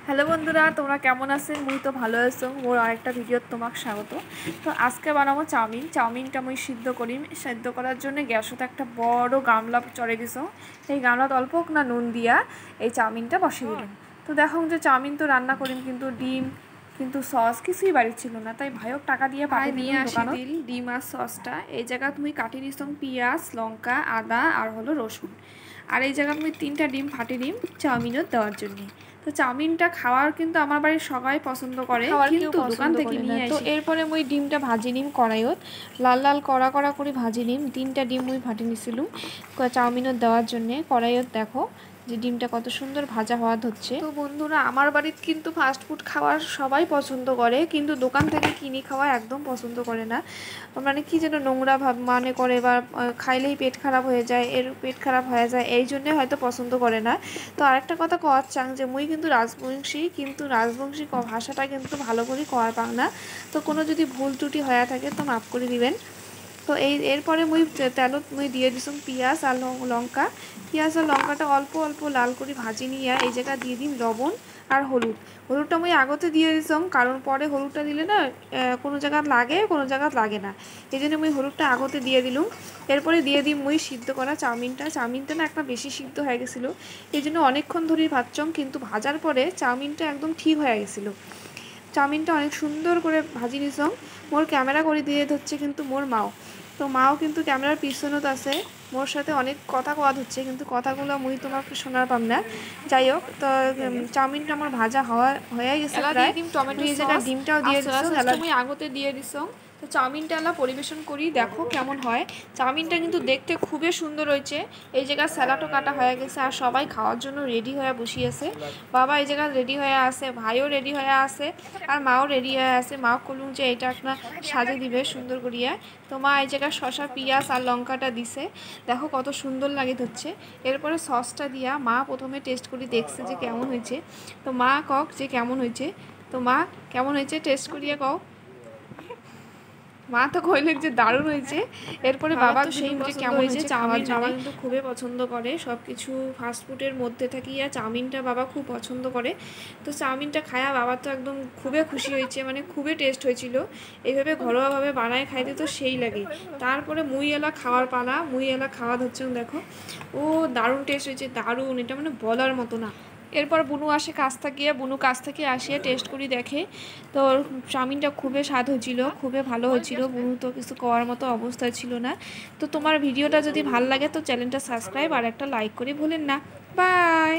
Hello বন্ধুরা, তোমরা কেমন আছেন? মুই তো ভালো আছো। মোর আরেকটা ভিডিও তোমাকে স্বাগত। তো আজকে বানাবো চাউমিনটা মুই সিদ্ধ করার জন্য গ্যাসতে একটা বড় গামলা চড়ে দিছো। এই গামলাত অল্প না নুন দিয়া এই চাউমিনটা বসিয়ে দিলাম। তো দেখো যে চাউমিন তো রান্না করিম, কিন্তু ডিম কিন্তু সস কিছুই বাড়ি ছিল না, তাই ভাইক টাকা দিয়ে পাঠিয়ে নিয়ে আসি দিল ডিম আর সসটা। এই জায়গা তুমি কাটি দিছো পেঁয়াজ, লঙ্কা, আদা আর হলো রসুন। আর এই জায়গা তুমি 3টা ডিম ফাটিয়ে দিম চাউমিনত দেওয়ার জন্য। তো চাউমিনটা খাওয়ার কিন্তু আমার বাড়ির সবাই পছন্দ করে, কিন্তু দোকান থেকে নিয়ে আসি। তো এরপরে মুই ডিমটা ভাজি নিম কড়াইত, লাল লাল কড়া কড়া করে ভাজি নিম। 3টা ডিম মুই ফাটি নিছিলুম চাউমিনত দেওয়ার জন্য। কড়াইত দেখো যে ডিমটা কত সুন্দর ভাজা হওয়া হচ্ছে। তো বন্ধুরা, আমার বাড়িতে কিন্তু ফাস্ট ফুড খাওয়ার সবাই পছন্দ করে, কিন্তু দোকান থেকে কিনে খাওয়া একদম পছন্দ করে না। মানে কি যেন নোংরা ভাব মনে করে, বা খাইলেই পেট খারাপ হয়ে যায়, পেট খারাপ হয়ে যায়, এই জন্যে হয়তো পছন্দ করে না। তো আরেকটা কথা কওয়ার চাং যে মুই কিন্তু রাজবংশী ভাষাটা কিন্তু ভালো করে কওয়া পাং না। তো কোনো যদি ভুল ত্রুটি হয়ে থাকে তো মাফ করে দিবেন। তো এরপরে মুই তেলত মুই দিয়ে দিছুম পেঁয়াজ আর লঙ্কা। পেঁয়াজ আর লঙ্কাটা অল্প অল্প লাল করে ভাজি নিয়ে এই জায়গা দিয়ে দিন লবণ আর হলুদটা মুই আগতে দিয়ে দিছাম, কারণ পরে হলুদটা দিলে না কোনো জায়গা লাগে, কোনো জায়গা লাগে না। এই জন্য মুই হলুদটা আগতে দিয়ে দিলুম। এরপরে দিয়ে দিই মুই সিদ্ধ করা চাউমিনটা না একটা বেশি সিদ্ধ হয়ে গেছিলো, এই জন্য অনেকক্ষণ ধরেই ভাজছম, কিন্তু ভাজার পরে চাউমিনটা একদম ঠিক হয়ে গেছিলো। চাউমিনটা অনেক সুন্দর করে ভাজি নিছম। মোর ক্যামেরা করে দিয়ে ধরছে কিন্তু মোর মাও। তো মাও কিন্তু ক্যামেরার পিছনত আছে, মোর সাথে অনেক কথা কওয়া হচ্ছে, কিন্তু কথাগুলো মুই তোমাকে শোনার পাম না। যাই হোক, তো চাউমিনটা আমার ভাজা হয়ে গেছে প্রায়। এই জায়গায় ডিমটাও দিয়ে দিছো, মুই আগতে দিয়ে দিছো। তো চাউমিনটা আলা পরিবেশন করি, দেখো কেমন হয়। চাউমিনটা কিন্তু দেখতে খুবই সুন্দর হয়েছে। এই জায়গায় স্যালাডও কাটা হয়ে গেছে, আর সবাই খাওয়ার জন্য রেডি হয়ে বসিয়েছে। বাবা এই জায়গায় রেডি হয়ে আছে, ভাইও রেডি হয়ে আছে, আর মাও রেডি হয়ে আছে। মাও কলুম যে এটা একটা সাজে দিবে সুন্দর করিয়া। তো মা এই জায়গায় শসা, পেঁয়াজ আর লঙ্কাটা দিছে, দেখো কত সুন্দর লাগে হচ্ছে। এরপরে সসটা দিয়া মা প্রথমে টেস্ট করে দেখছে যে কেমন হয়েছে। তো মা কক যে কেমন হয়েছে। তো মা কেমন হয়েছে টেস্ট করিয়া কও। মা তো কইলেন যে দারুণ হয়েছে। এরপরে বাবা সেই যে কেমন হয়েছে চাউমিন, বাবা কিন্তু খুবই পছন্দ করে সব কিছু ফাস্টফুডের মধ্যে থাকিয়া চাউমিনটা বাবা খুব পছন্দ করে। তো চাউমিনটা খায়া বাবা তো একদম খুবই খুশি হয়েছে, মানে খুবই টেস্ট হয়েছিল। এইভাবে ঘরোয়াভাবে বানায় খাইতে তো সেই লাগে। তারপরে মুই এলা খাওয়ার পালা, মুই এলা খাওয়া হচ্ছে, দেখো ও দারুণ টেস্ট হয়েছে, দারুণ, এটা মানে বলার মতো না। এরপর বুনু আসে বুনু কাছ থেকে আসিয়ে টেস্ট করি দেখে। তো চাউমিনটা খুবই স্বাদ হয়েছিল, খুবই ভালো হয়েছিল। বুনু তো কিছু করার মতো অবস্থা ছিল না। তো তোমার ভিডিওটা যদি ভালো লাগে তো চ্যানেলটা সাবস্ক্রাইব আর একটা লাইক করে ভুলেন না। বাই।